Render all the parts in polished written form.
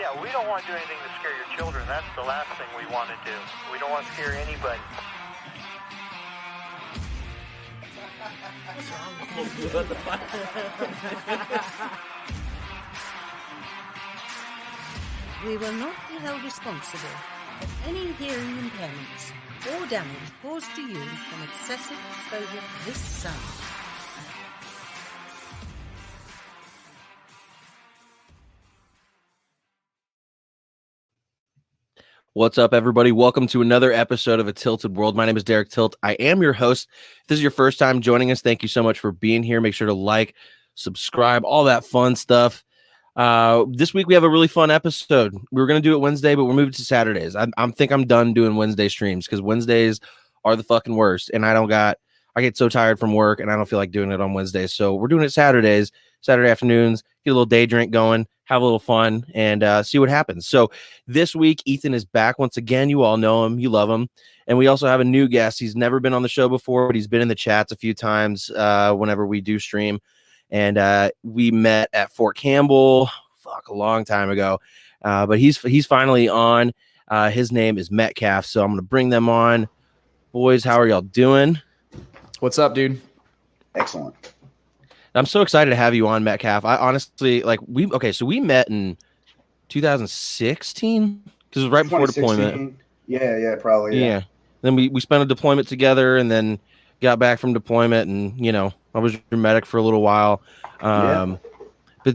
Yeah, we don't want to do anything to scare your children. That's the last thing we want to do. We don't want to scare anybody. We will not be held responsible for any hearing impairments or damage caused to you from excessive exposure to this sound. What's up, everybody? Welcome to another episode of A Tilted World. My name is Derek Tilt. I am your host. If this is your first time joining us, thank you so much for being here. Make sure to like, subscribe, all that fun stuff. This week we have a really fun episode. We were going to do it Wednesday, but we're moving to Saturdays. I think I'm done doing Wednesday streams because Wednesdays are the fucking worst, and I get so tired from work, and I don't feel like doing it on Wednesdays. So we're doing it Saturdays, Saturday afternoons, get a little day drink going, have a little fun, and see what happens. So this week, Ethan is back once again. You all know him. You love him. And we also have a new guest. He's never been on the show before, but he's been in the chats a few times whenever we do stream. And we met at Fort Campbell, a long time ago. But he's finally on. His name is Metcalf. So I'm going to bring them on. Boys, how are y'all doing? What's up, dude? Excellent. I'm so excited to have you on, Metcalf. I honestly so we met in 2016 because it was right before deployment. Yeah, probably. Yeah. Then we spent a deployment together and then got back from deployment, and I was your medic for a little while. But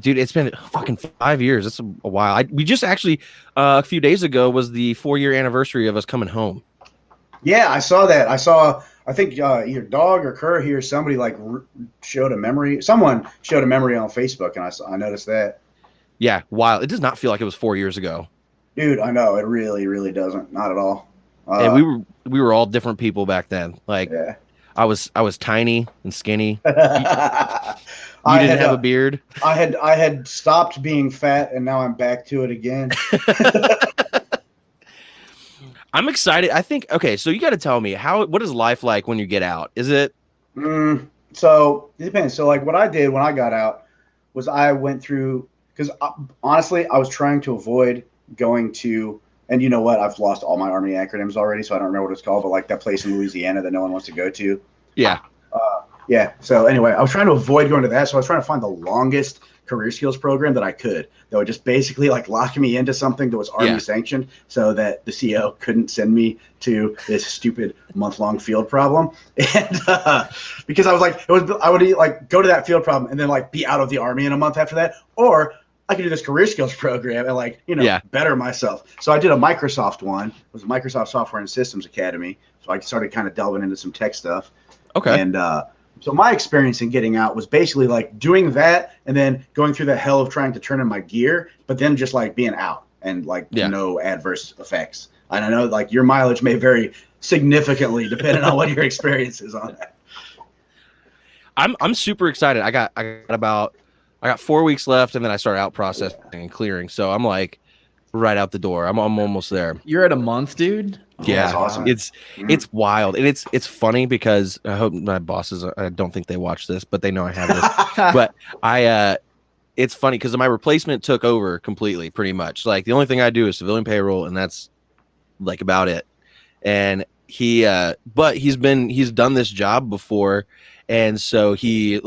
dude, it's been fucking 5 years. That's a while. We just actually a few days ago was the 4-year anniversary of us coming home. Yeah, I saw that. I think either Dog or Kerr here, somebody showed a memory. Someone showed a memory on Facebook, and I noticed that. Yeah, wild. It does not feel like it was 4 years ago. Dude, I know. It really, really doesn't. Not at all. And we were all different people back then. Yeah. I was tiny and skinny. You didn't have a beard. I had stopped being fat, and now I'm back to it again. I'm excited. I think so you got to tell me what is life like when you get out? Is it? So it depends. So what I did when I got out was I went through, because honestly I was trying to avoid going to, and you know what? I've lost all my Army acronyms already, so I don't remember what it's called. But that place in Louisiana that no one wants to go to. Yeah. Yeah. So anyway, I was trying to avoid going to that. So I was trying to find the longest career skills program that I could, that would just basically lock me into something that was Army sanctioned, so that the CO couldn't send me to this stupid month-long field problem. And because I was I would go to that field problem and then be out of the Army in a month after that, or I could do this career skills program and better myself. So I did a Microsoft one. It was a Microsoft Software and Systems Academy. So I started kind of delving into some tech stuff. Okay. And so my experience in getting out was basically doing that and then going through the hell of trying to turn in my gear, but then just being out and no adverse effects. And I know your mileage may vary significantly depending on what your experience is on that. I'm super excited. I got 4 weeks left, and then I start out processing and clearing. So I'm right out the door. I'm almost there. You're at a month, dude? Yeah, that's awesome. It's wild, and it's funny because I hope my bosses, I don't think they watch this, but they know I have this. But it's funny because my replacement took over completely, pretty much. The only thing I do is civilian payroll, and that's about it. And but he's done this job before, and so he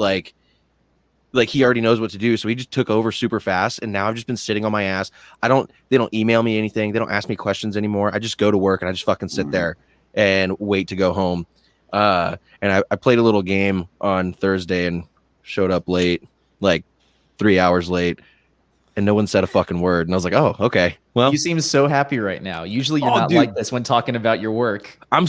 he already knows what to do, so he just took over super fast, and now I've just been sitting on my ass. They don't email me anything, they don't ask me questions anymore. I just go to work and I just fucking sit there and wait to go home. And I played a little game on Thursday and showed up late, 3 hours late, and no one said a fucking word. And I was like, oh, okay. Well, you seem so happy right now. Usually you're not like this when talking about your work. I've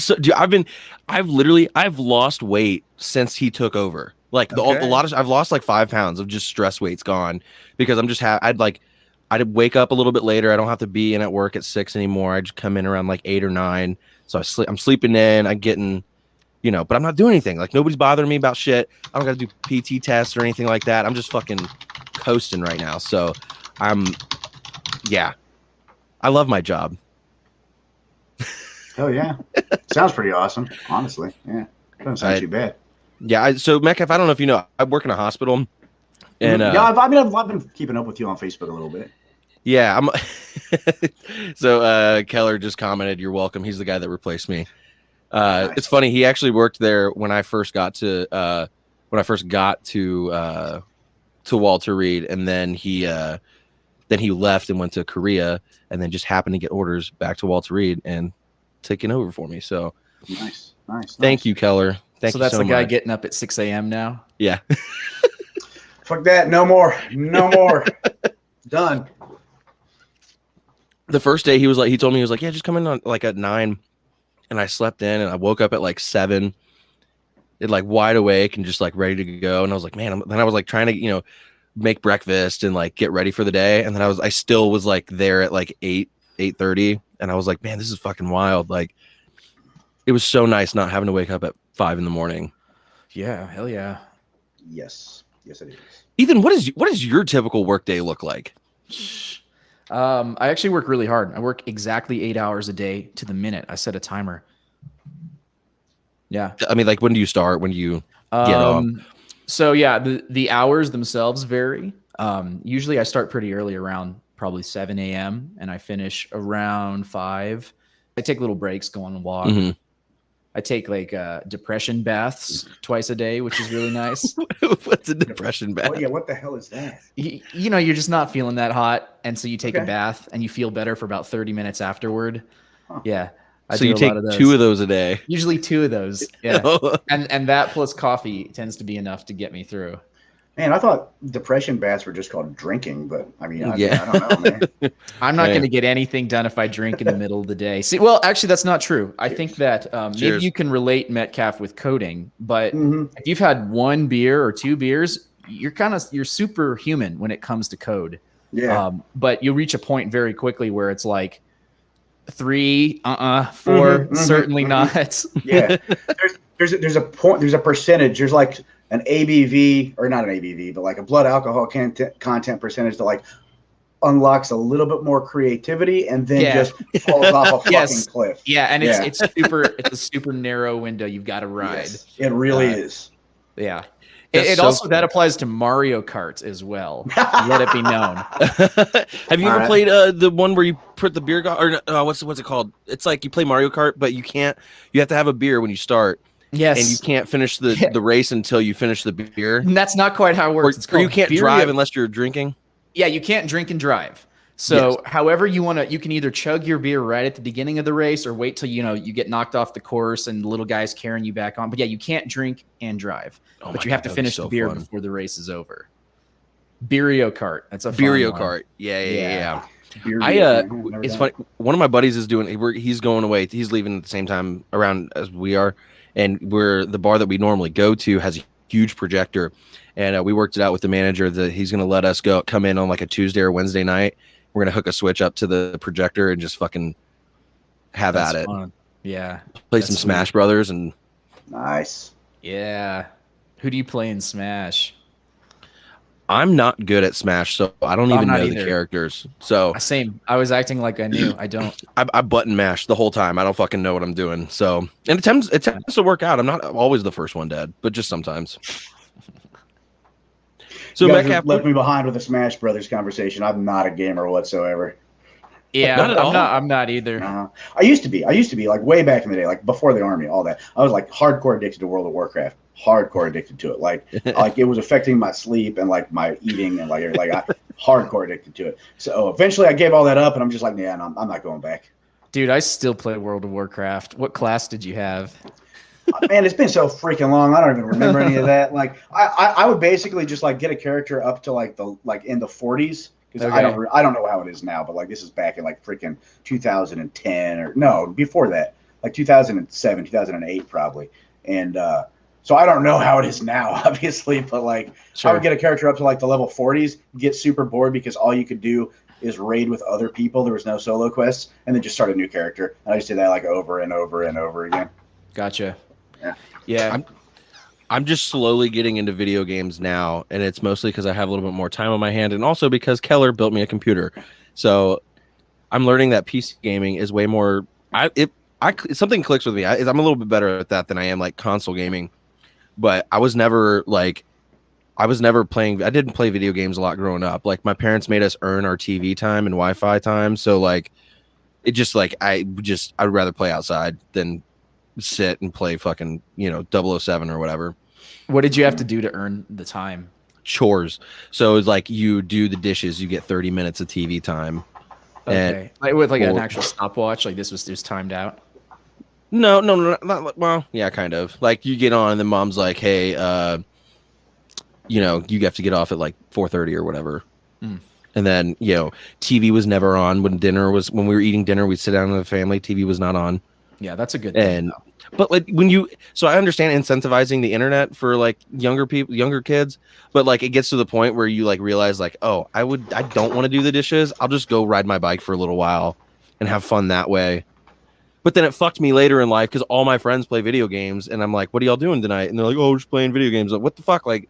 lost weight since he took over. I've lost 5 pounds of just stress weight's gone because I'm just I'd wake up a little bit later. I don't have to be in at work at 6 anymore. I just come in around 8 or 9. So I'm sleeping in, I'm getting, but I'm not doing anything. Nobody's bothering me about shit. I don't got to do PT tests or anything like that. I'm just fucking coasting right now. So I love my job. Oh yeah. Sounds pretty awesome, honestly. Yeah. Doesn't sound too bad. Yeah, so Metcalf, I don't know if you know, I work in a hospital, and I've been keeping up with you on Facebook a little bit. Yeah, I'm. So Keller just commented, "You're welcome." He's the guy that replaced me. Nice. It's funny. He actually worked there when I first got to Walter Reed, and then he left and went to Korea, and then just happened to get orders back to Walter Reed and taking over for me. So nice. Thank you, Keller. Thank you that's so the guy much. getting up at 6 a.m. now. Yeah. Fuck that. No more. Done. The first day he told me, yeah, just come in on like at 9, and I slept in, and I woke up at like 7, like wide awake and just like ready to go. And I was like, man, then I was like trying to, make breakfast and like get ready for the day. And then I still was like there at like 8:30. And I was like, man, this is fucking wild. Like it was so nice not having to wake up at 5 a.m. Yeah, hell yeah. Yes, it is. Ethan, what does your typical work day look like? I actually work really hard. I work exactly 8 hours a day to the minute. I set a timer. Yeah. I mean, like, when do you start? When do you get off? So yeah, the hours themselves vary. Usually I start pretty early, around probably 7 a.m. and I finish around 5. I take little breaks, go on a walk. Mm-hmm. I take like depression baths twice a day, which is really nice. What's a depression bath? Oh, yeah, what the hell is that? You're just not feeling that hot, and so you take a Okay. bath and you feel better for about 30 minutes afterward. Huh. Yeah. So you take 2 of those a day. Usually 2 of those. Yeah. and that plus coffee tends to be enough to get me through. Man, I thought depression baths were just called drinking, but I mean, I don't know, man. I'm not going to get anything done if I drink in the middle of the day. See, well, actually, that's not true. I think that maybe you can relate Metcalf with coding, but if you've had 1 beer or 2 beers, you're superhuman when it comes to code. Yeah. But you reach a point very quickly where it's like 3, 4, certainly not. Yeah. There's a point. There's a percentage. There's like an ABV, or not an ABV, but like a blood alcohol content percentage that like unlocks a little bit more creativity and then just falls off a fucking cliff. Yeah, and it's a super narrow window you've got to ride. Yes, it really is. Yeah. That's It so also cool. that applies to Mario Kart as well. Let it be known. Have you ever played the one where you put the beer what's it called? It's like you play Mario Kart, but you have to have a beer when you start. Yes. And you can't finish the race until you finish the beer. And that's not quite how it works. Or you can't drive unless you're drinking. Yeah, you can't drink and drive. So however you want to, you can either chug your beer right at the beginning of the race or wait till, you get knocked off the course and the little guy's carrying you back on. But yeah, you can't drink and drive, but you have to finish the beer before the race is over. Beerio Kart. That's a Beerio fun Kart. Yeah. Never It's done funny. One of my buddies is he's going away. He's leaving at the same time around as we are. And the bar that we normally go to has a huge projector. And we worked it out with the manager that he's going to let us come in on like a Tuesday or Wednesday night. We're going to hook a switch up to the projector and just fucking have That's at it. fun. Yeah. Play some Smash Brothers. And Nice. Yeah. Who do you play in Smash? I'm not good at Smash, so I don't even know the characters. So Same. I was acting like I knew. I don't. I button mash the whole time. I don't fucking know what I'm doing. So, and it tends to work out. I'm not always the first one dead, but just sometimes. So You guys Metcalf left me behind with the Smash Brothers conversation. I'm not a gamer whatsoever. Yeah, Not at all? I'm not either. I used to be like way back in the day, like before the army, all that. I was like hardcore addicted to World of Warcraft. Hardcore addicted to it. Like it was affecting my sleep and like my eating and like I hardcore addicted to it. So eventually I gave all that up and I'm just like, yeah, no, I'm not going back. Dude, I still play World of Warcraft. What class did you have? Man, it's been so freaking long. I don't even remember any of that. Like I would basically just like get a character up to like in the 40s. Because I don't know how it is now, but like this is back in like freaking 2010 or no, before that, like 2007, 2008 probably. And so I don't know how it is now, obviously, but like I would get a character up to like the level 40s, get super bored because all you could do is raid with other people. There was no solo quests, and then just start a new character. And I just did that like over and over and over again. Gotcha. Yeah. I'm just slowly getting into video games now, and it's mostly because I have a little bit more time on my hand, and also because Keller built me a computer. So I'm learning that PC gaming is way more. Something clicks with me. I'm a little bit better at that than I am like console gaming. But I was never like I was never playing. I didn't play video games a lot growing up. Like my parents made us earn our TV time and Wi-Fi time. So like, it just like I'd rather play outside than sit and play fucking 007 or whatever. What did you have to do to earn the time? Chores. So it's like you do the dishes, you get 30 minutes of TV time. Okay, like with like an actual stopwatch, like this was just timed out. No, not well, yeah, kind of. Like you get on, and then mom's like, "Hey, you have to get off at like 4:30 or whatever." Mm. And then TV was never on when we were eating dinner. We'd sit down with the family. TV was not on. Yeah, that's a good thing. But like so I understand incentivizing the internet for like younger kids, but like it gets to the point where you like realize like, oh, I don't want to do the dishes. I'll just go ride my bike for a little while and have fun that way. But then it fucked me later in life because all my friends play video games, and I'm like, what are y'all doing tonight? And they're like, oh, we're just playing video games. Like, what the fuck? Like,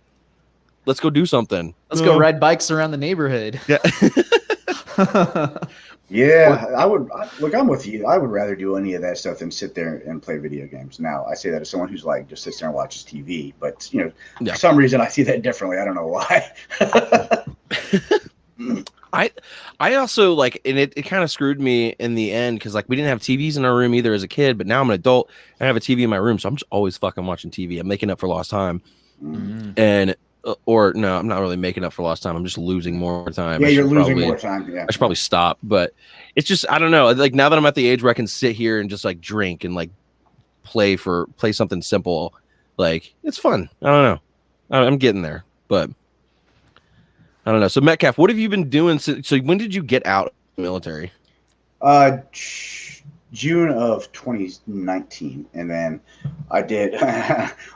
let's go do something. Let's go ride bikes around the neighborhood. Yeah. Yeah, I'm with you. I would rather do any of that stuff than sit there and play video games. Now, I say that as someone who's like just sits there and watches TV, but for some reason I see that differently. I don't know why. I also like, and it kind of screwed me in the end because like we didn't have TVs in our room either as a kid, but now I'm an adult and I have a TV in my room, so I'm just always fucking watching TV. I'm making up for lost time, and or no, I'm not really making up for lost time. I'm just losing more time. Yeah, you're losing more time. Yeah, I should probably stop, but it's just I don't know. Like now that I'm at the age where I can sit here and just like drink and like play something simple, like it's fun. I don't know. I'm getting there, but I don't know. So Metcalf, what have you been doing? So when did you get out of the military? June of 2019, and then I did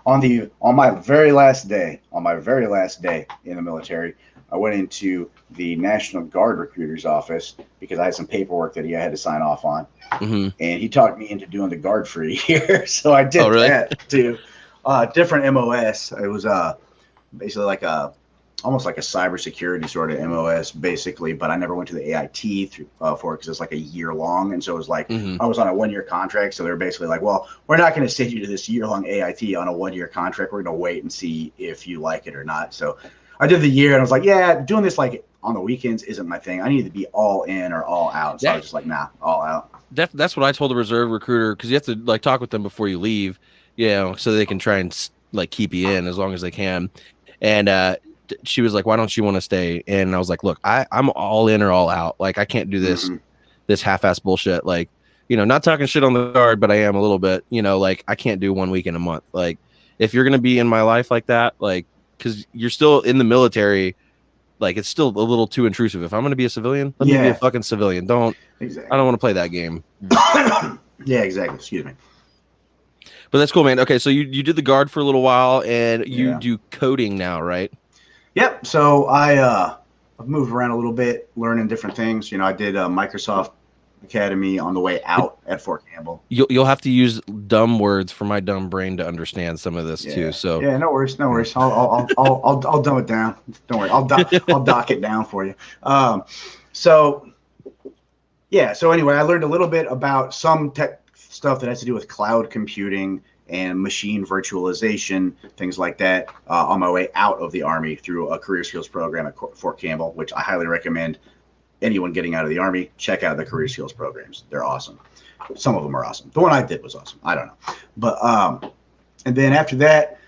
on my very last day in the military, I went into the National Guard recruiter's office because I had some paperwork that I had to sign off on, and he talked me into doing the guard for a year. So I did that too. Different MOS. It was basically like almost like a cybersecurity sort of MOS, basically, but I never went to the AIT for it because it's like a year long. And so it was like, I was on a 1-year contract. So they're basically like, well, we're not going to send you to this year-long AIT on a 1-year contract. We're going to wait and see if you like it or not. So I did the year and I was like, yeah, doing this like on the weekends isn't my thing. I need to be all in or all out. So I was just like, nah, all out. That's what I told the reserve recruiter, because you have to like talk with them before you leave, so they can try and like keep you in as long as they can. And she was like, why don't you want to stay? And I was like, look, I'm all in or all out. Like, I can't do this half-ass bullshit. Like, not talking shit on the guard, but I am a little bit, like I can't do 1 week in a month. Like, if you're going to be in my life like that, like, because you're still in the military, like, it's still a little too intrusive. If I'm going to be a civilian, let me be a fucking civilian. I don't want to play that game. Yeah, exactly. Excuse me. But that's cool, man. Okay, so you did the guard for a little while, and you do coding now, right? Yep. So I've moved around a little bit, learning different things. I did Microsoft Academy on the way out at Fort Campbell. You'll have to use dumb words for my dumb brain to understand some of this too. So yeah, no worries. I'll dumb it down. Don't worry. I'll dock it down for you. So anyway, I learned a little bit about some tech stuff that has to do with cloud computing and machine virtualization, things like that, on my way out of the Army through a career skills program at Fort Campbell, which I highly recommend anyone getting out of the Army. Check out the career skills programs. They're awesome. Some of them are awesome. The one I did was awesome. I don't know. But and then after that,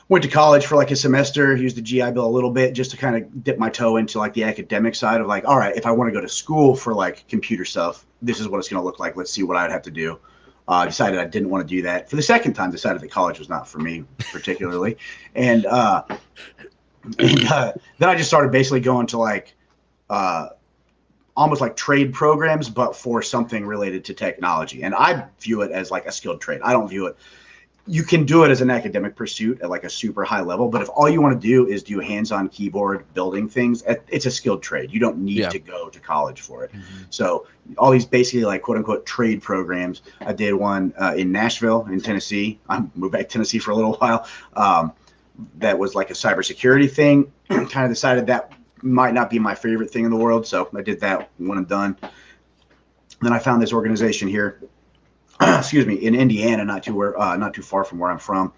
went to college for like a semester, used the GI Bill a little bit just to kind of dip my toe into like the academic side of like, all right, if I want to go to school for like computer stuff, this is what it's going to look like. Let's see what I'd have to do. Decided I didn't want to do that. For the second time, decided that college was not for me particularly. And then I just started basically going to like almost like trade programs, but for something related to technology. And I view it as like a skilled trade. I don't view it. You can do it as an academic pursuit at like a super high level, but if all you want to do is do hands-on keyboard building things, it's a skilled trade. You don't need to go to college for it. So all these basically like quote unquote trade programs. I did one in Nashville in Tennessee. I moved back to Tennessee for a little while. That was like a cybersecurity thing. Kind of decided that might not be my favorite thing in the world. So I did that one and done. Then I found this organization here, excuse me, in Indiana, not too far from where I'm from,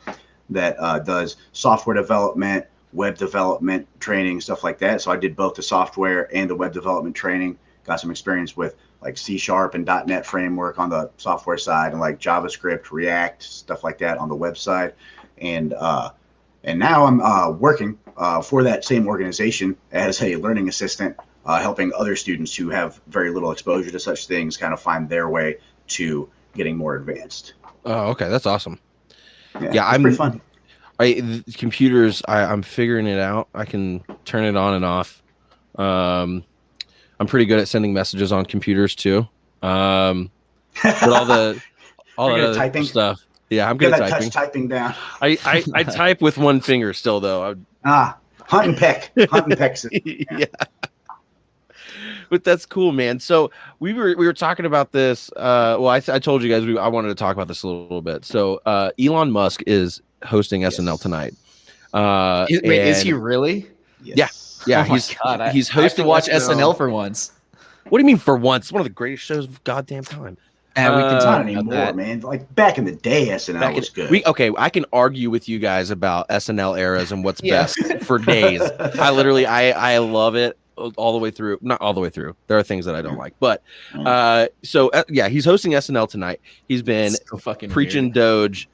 that does software development, web development training, stuff like that. So I did both the software and the web development training. Got some experience with like C# and .NET framework on the software side, and like JavaScript, React, stuff like that on the website. And now I'm working for that same organization as a learning assistant, helping other students who have very little exposure to such things kind of find their way to getting more advanced. Oh, okay, that's awesome. Yeah, I'm pretty fun. Computers, I'm figuring it out. I can turn it on and off. I'm pretty good at sending messages on computers too. But all that other typing stuff. Yeah, I'm good at typing. Touch typing down. I type with one finger still though. Hunt and peck. Hunt and peck. Yeah. But that's cool, man. So we were talking about this. I told you guys I wanted to talk about this a little bit. So Elon Musk is hosting SNL tonight. Is he really? Yes. Yeah. Oh he's hosting. I have to watch SNL for once. What do you mean for once? It's one of the greatest shows of goddamn time. And we can talk not anymore, man. Like back in the day, SNL was good. I can argue with you guys about SNL eras and what's best for days. I love it all the way through. Not all the way through. There are things that I don't like, but he's hosting SNL tonight. He's been so fucking preaching weird. Doge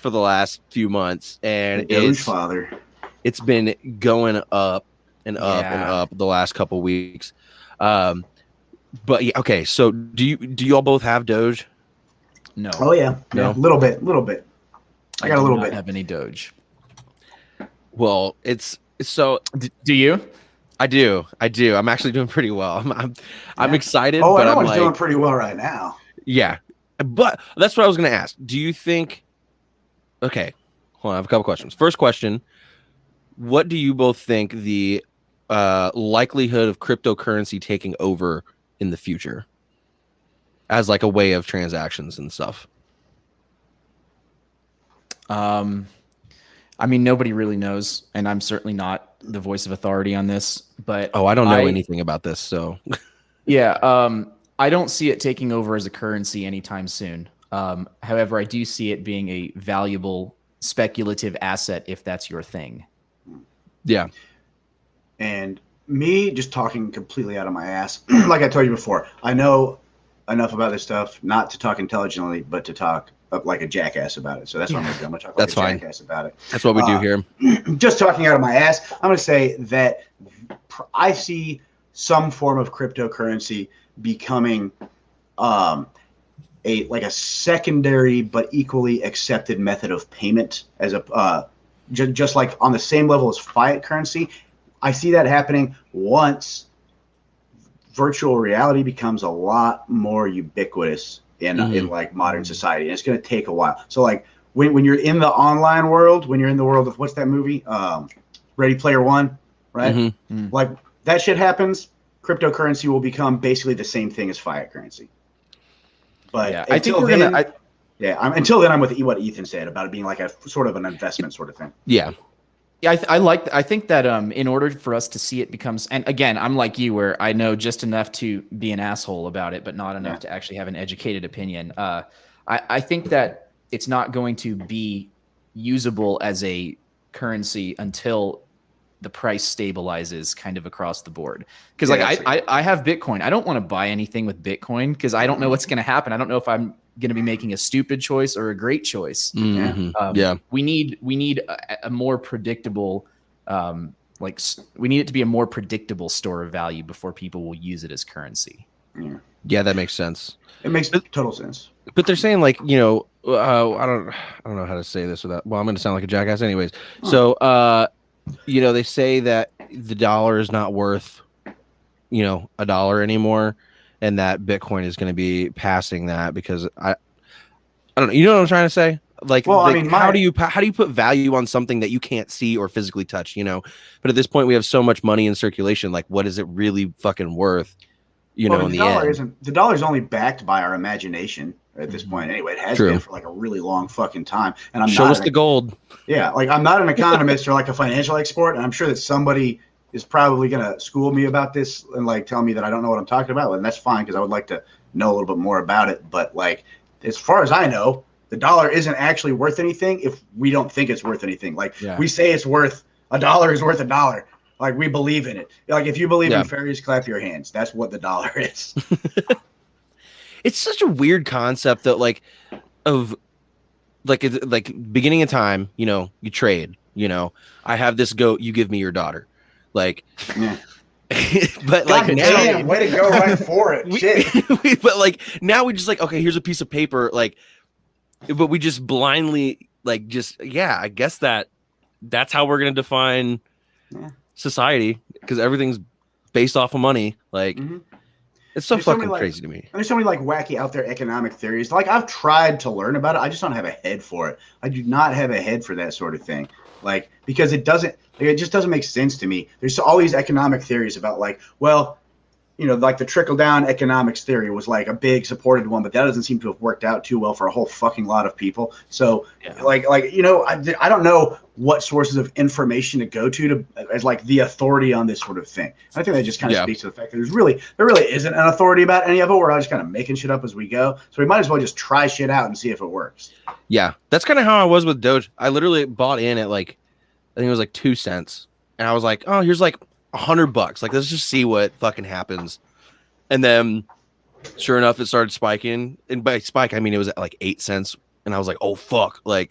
for the last few months, and it's been going up and up and up the last couple weeks. But yeah, okay. So do you all both have Doge? No. Oh yeah, no, a little bit. I got a little bit. Have any Doge? Well, it's so. Do you? I do. I'm actually doing pretty well. I'm excited. Oh, but everyone's doing pretty well right now. Yeah, but that's what I was going to ask. Do you think? Okay, hold on. I have a couple questions. First question: what do you both think the likelihood of cryptocurrency taking over in the future as like a way of transactions and stuff? I mean, nobody really knows, and I'm certainly not the voice of authority on this, but I don't know anything about this. So I don't see it taking over as a currency anytime soon. However, I do see it being a valuable speculative asset if that's your thing. Yeah. And me just talking completely out of my ass, like I told you before, I know enough about this stuff not to talk intelligently, but to talk like a jackass about it. So that's what I'm going to do. I'm going to talk like a jackass about it. That's what we do here. Just talking out of my ass, I'm going to say that I see some form of cryptocurrency becoming a secondary but equally accepted method of payment as a just like on the same level as fiat currency. I see that happening once virtual reality becomes a lot more ubiquitous in like modern society. And it's going to take a while. So like when you're in the online world, when you're in the world of what's that movie? Ready Player One, right? Mm-hmm. Like that shit happens, cryptocurrency will become basically the same thing as fiat currency. But yeah, I think we're going to... until then, I'm with what Ethan said about it being like a sort of an investment sort of thing. Yeah. Yeah, I think that in order for us to see it becomes, and again, I'm like you where I know just enough to be an asshole about it, but not enough to actually have an educated opinion. I think that it's not going to be usable as a currency until the price stabilizes kind of across the board. Because I have Bitcoin. I don't want to buy anything with Bitcoin because I don't know what's going to happen. I don't know if I'm going to be making a stupid choice or a great choice. We need a more predictable, we need it to be a more predictable store of value before people will use it as currency. Yeah, that makes sense. It makes total sense. But they're saying like, I don't know how to say this without, well, I'm going to sound like a jackass anyways. So, they say that the dollar is not worth, $1 anymore. And that Bitcoin is going to be passing that because I don't know. You know what I'm trying to say? How do you put value on something that you can't see or physically touch? But at this point, we have so much money in circulation. Like, what is it really fucking worth? In the end, the dollar is only backed by our imagination at this point. Anyway, it has been for like a really long fucking time. And show us the gold. Yeah, like I'm not an economist or like a financial expert, and I'm sure that somebody is probably going to school me about this and like tell me that I don't know what I'm talking about. And that's fine because I would like to know a little bit more about it. But like, as far as I know, the dollar isn't actually worth anything if we don't think it's worth anything. Like we say it's worth $1 is worth $1. Like, we believe in it. Like, if you believe in fairies, clap your hands. That's what the dollar is. It's such a weird concept that of beginning of time, you trade, I have this goat, you give me your daughter. Like, yeah. But God now, way to go right for it. Shit. But now we just okay, here's a piece of paper, but we just blindly I guess that's how we're gonna define society, because everything's based off of money. It's so fucking crazy to me. And there's so many wacky out there economic theories. I've tried to learn about it. I just don't have a head for it. I do not have a head for that sort of thing. Because it just doesn't make sense to me. There's all these economic theories about the trickle down economics theory was a big supported one, but that doesn't seem to have worked out too well for a whole fucking lot of people. So I don't know what sources of information to go to as the authority on this sort of thing. I think that just kind of speaks to the fact that there really isn't an authority about any of it. We're all just kind of making shit up as we go. So we might as well just try shit out and see if it works. Yeah, that's kind of how I was with Doge. I literally bought in at I think it was 2 cents, and I was like, oh, here's $100. Let's just see what fucking happens. And then sure enough, it started spiking. And by spike, I mean, it was at 8 cents. And I was like, oh fuck, I'm going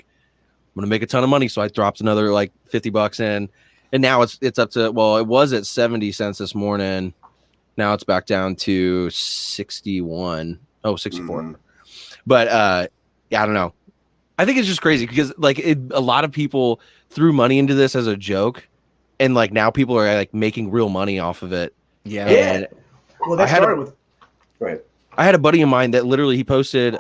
to make a ton of money. So I dropped another $50 in, and now it's up to, it was at 70 cents this morning. Now it's back down to 61. Oh, 64. Mm-hmm. But, I don't know. I think it's just crazy because a lot of people threw money into this as a joke. And now people are making real money off of it. Yeah. And well, that started with. Right. I had a buddy of mine that literally he posted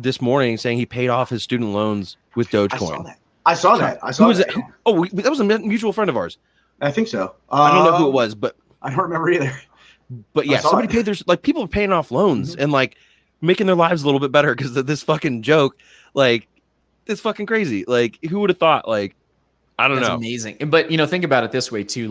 this morning saying he paid off his student loans with Dogecoin. I saw that. Who was that? Oh, that was a mutual friend of ours. I think so. I don't know who it was, but I don't remember either. But yeah, somebody paid their people are paying off loans and making their lives a little bit better because of this fucking joke. It's fucking crazy. Who would have thought? I don't know. That's amazing. But think about it this way too.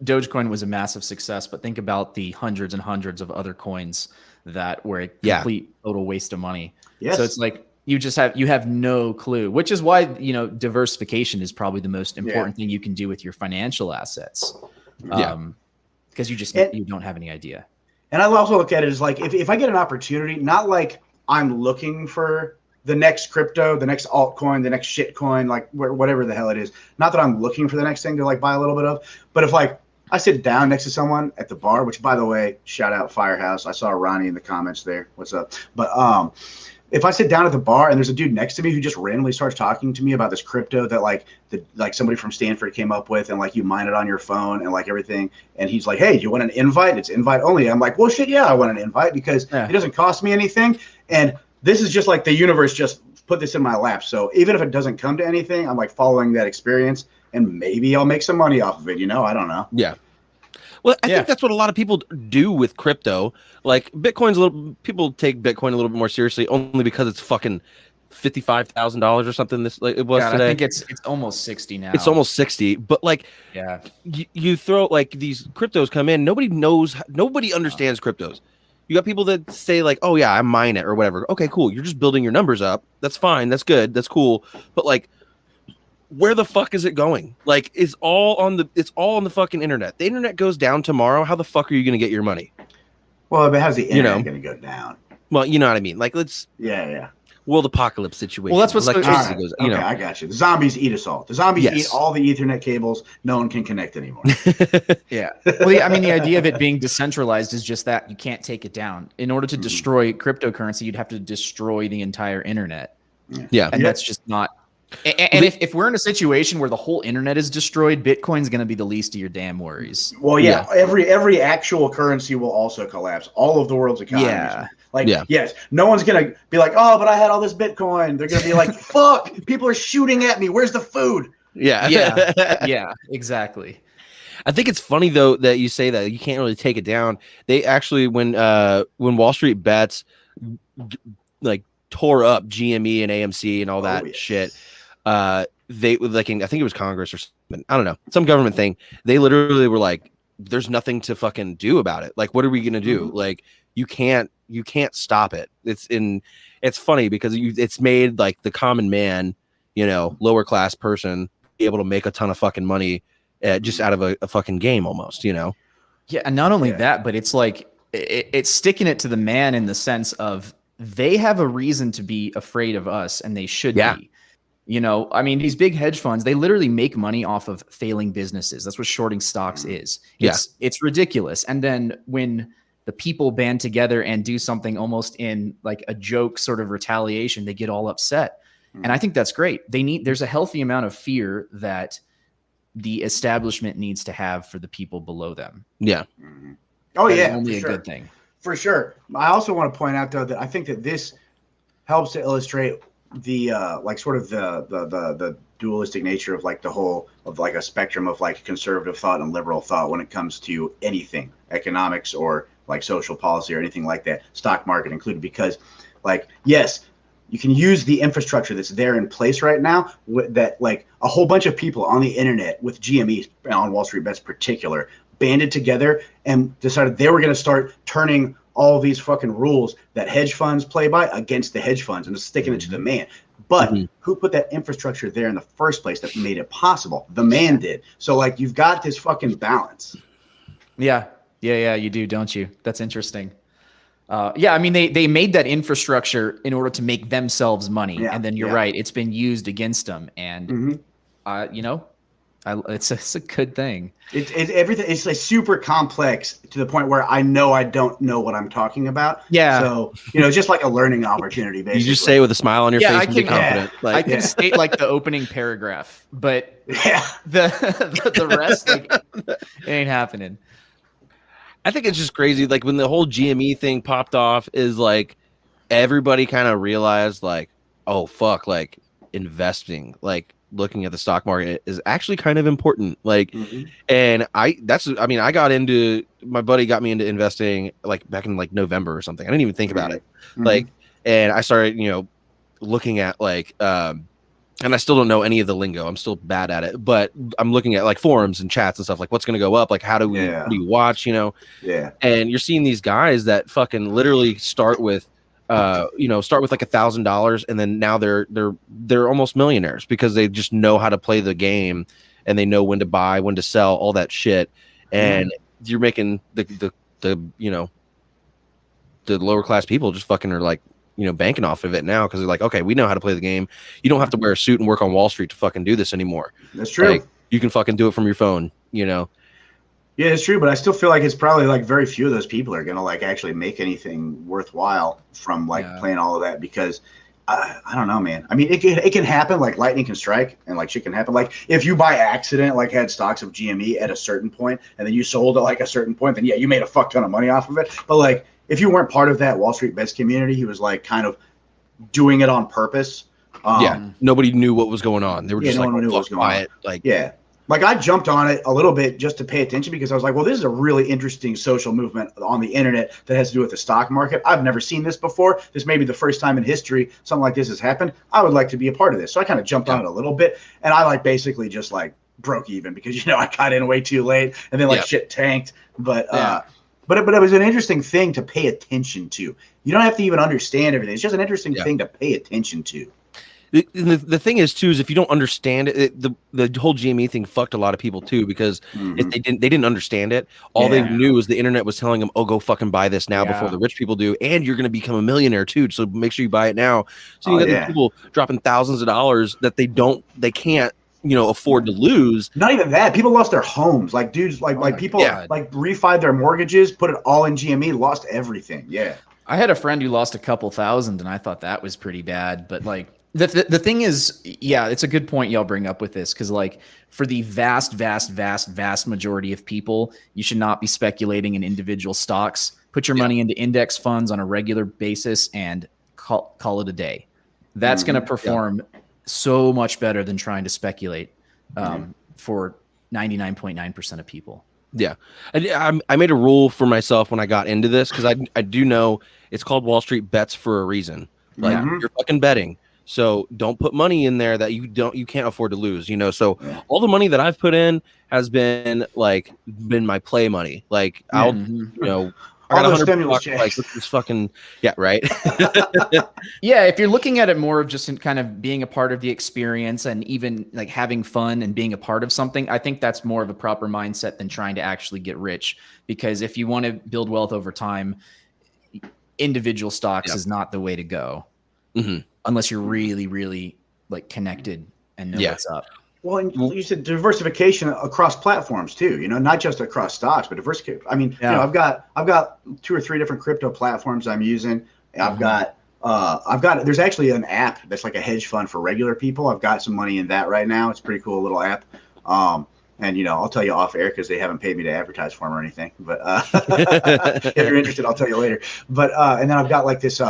Dogecoin was a massive success, but think about the hundreds and hundreds of other coins that were a complete total waste of money. Yes. So it's you have no clue, which is why diversification is probably the most important thing you can do with your financial assets. Because you don't have any idea. And I also look at it as if I get an opportunity, not I'm looking for the next crypto, the next altcoin, the next shit coin, whatever the hell it is. Not that I'm looking for the next thing to buy a little bit of, but if I sit down next to someone at the bar, which by the way, shout out Firehouse. I saw Ronnie in the comments there. What's up? But if I sit down at the bar and there's a dude next to me who just randomly starts talking to me about this crypto that somebody from Stanford came up with, and you mine it on your phone and everything, and he's like, hey, you want an invite? It's invite only. I'm like, well, shit, yeah, I want an invite because it doesn't cost me anything. And this is just the universe just put this in my lap. So even if it doesn't come to anything, I'm following that experience, and maybe I'll make some money off of it. I don't know. Yeah. Well, I think that's what a lot of people do with crypto. Bitcoin's people take Bitcoin a little bit more seriously only because it's fucking $55,000 or something. It was today. I think it's almost 60 now. It's almost 60. But you throw these cryptos come in. Nobody understands cryptos. You got people that say oh yeah, I mine it or whatever. Okay, cool. You're just building your numbers up. That's fine. That's good. That's cool. But where the fuck is it going? It's all on the fucking internet. The internet goes down tomorrow. How the fuck are you going to get your money? Well, but how's the internet going to go down? Well, you know what I mean. Let's world apocalypse situation. Well, that's what's electricity goes. Okay, I got you. The zombies eat us all. The zombies eat all the Ethernet cables. No one can connect anymore. Yeah. Well, the idea of it being decentralized is just that you can't take it down. In order to destroy cryptocurrency, you'd have to destroy the entire internet. Yeah. And that's just not. And if we're in a situation where the whole internet is destroyed, Bitcoin's going to be the least of your damn worries. Well, yeah. Every actual currency will also collapse. All of the world's economies. Yeah. Yes, no one's going to be oh, but I had all this Bitcoin. They're going to be fuck, people are shooting at me. Where's the food? Yeah. Yeah, exactly. I think it's funny though that you say that you can't really take it down. They actually, when Wall Street Bets tore up GME and AMC and all that shit, they I think it was Congress or something. I don't know, some government thing. They literally were there's nothing to fucking do about it. What are we gonna do? You can't stop it. It's funny because it's made the common man, lower class person able to make a ton of fucking money just out of a fucking game almost, you know? Yeah. And not only that, but it's like, it's sticking it to the man in the sense of they have a reason to be afraid of us, and they should be. You know, I mean, these big hedge funds, they literally make money off of failing businesses. That's what shorting stocks is. It's ridiculous. And then when the people band together and do something almost in like a joke sort of retaliation, they get all upset. And I think that's great. There's a healthy amount of fear that the establishment needs to have for the people below them. Yeah. Oh, that yeah. is only a good thing. For sure. I also want to point out, though, that I think that this helps to illustrate the like sort of the dualistic nature of like the whole of like a spectrum of like conservative thought and liberal thought when it comes to anything, economics or like social policy or anything like that, stock market included, because like, yes, you can use the infrastructure that's there in place right now that like a whole bunch of people on the internet with GME on Wall Street Bets particular banded together and decided they were going to start turning all these fucking rules that hedge funds play by against the hedge funds and just sticking it to the man. But who put that infrastructure there in the first place that made it possible? The man did. So like you've got this fucking balance. Yeah, you do, don't you? That's interesting. I mean, they made that infrastructure in order to make themselves money. And then you're right. It's been used against them. And, you know, it's a good thing. It's everything. It's like super complex to the point where I know I don't know what I'm talking about. Yeah. So, you know, just like a learning opportunity, basically. You just say with a smile on your face and be confident. Like, I can state like the opening paragraph, but the rest, like, it ain't happening. I think it's just crazy. Like when the whole GME thing popped off is like everybody kind of realized like, oh, fuck, like investing, like looking at the stock market is actually kind of important. Like, and my buddy got me into investing like back in like November or something. I didn't even think about it. Like, and I started, you know, looking at like, and I still don't know any of the lingo. I'm still bad at it, but I'm looking at like forums and chats and stuff. Like what's going to go up? Like how do you watch, you know? Yeah. And you're seeing these guys that fucking literally start with like $1,000, and then now they're almost millionaires because they just know how to play the game and they know when to buy, when to sell, all that shit. And you're making the you know, the lower class people just fucking are like, you know, banking off of it now because they're like, okay, we know how to play the game. You don't have to wear a suit and work on Wall Street to fucking do this anymore. That's true. Like, you can fucking do it from your phone, you know? Yeah, it's true, but I still feel like it's probably like very few of those people are gonna like actually make anything worthwhile from like playing all of that because I don't know, man. I mean, it can happen. Like lightning can strike and like shit can happen. Like if you by accident like had stocks of GME at a certain point and then you sold at like a certain point, then yeah, you made a fuck ton of money off of it. But like if you weren't part of that Wall Street Bets community, he was like kind of doing it on purpose. Nobody knew what was going on. They were just like, knew what was going on. It. Like, like I jumped on it a little bit just to pay attention because I was like, well, this is a really interesting social movement on the internet that has to do with the stock market. I've never seen this before. This may be the first time in history something like this has happened. I would like to be a part of this. So I kind of jumped on it a little bit, and I like basically just like broke even because, you know, I got in way too late and then like shit tanked. But it was an interesting thing to pay attention to. You don't have to even understand everything. It's just an interesting thing to pay attention to. The thing is too is if you don't understand it, the whole GME thing fucked a lot of people too because if they didn't understand it. All they knew was the internet was telling them, "Oh, go fucking buy this now before the rich people do, and you're going to become a millionaire too. So make sure you buy it now." So you got these people dropping thousands of dollars that they can't, you know, afford to lose. Not even that. People lost their homes. Like dudes, like people like refied their mortgages, put it all in GME, lost everything. Yeah. I had a friend who lost a couple thousand, and I thought that was pretty bad. But like the thing is, it's a good point y'all bring up with this because like for the vast majority of people, you should not be speculating in individual stocks. Put your money into index funds on a regular basis and call it a day. That's going to perform so much better than trying to speculate for 99.9% of people. Yeah. I made a rule for myself when I got into this because I do know it's called Wall Street Bets for a reason. Like you're fucking betting. So don't put money in there that you can't afford to lose, you know? So all the money that I've put in has been my play money. Like I'll, you know, all those $100 stimulus bucks, like checks. this fucking right. Yeah, if you're looking at it more of just in kind of being a part of the experience and even like having fun and being a part of something, I think that's more of a proper mindset than trying to actually get rich. Because if you want to build wealth over time, individual stocks is not the way to go, unless you're really, really like connected and know what's up. Well, and you said diversification across platforms too. You know, not just across stocks, but diversification. I mean, you know, I've got 2 or 3 different crypto platforms I'm using. I've got there's actually an app that's like a hedge fund for regular people. I've got some money in that right now. It's a pretty cool little app. And you know, I'll tell you off air because they haven't paid me to advertise for them or anything. But if you're interested, I'll tell you later. But and then I've got like this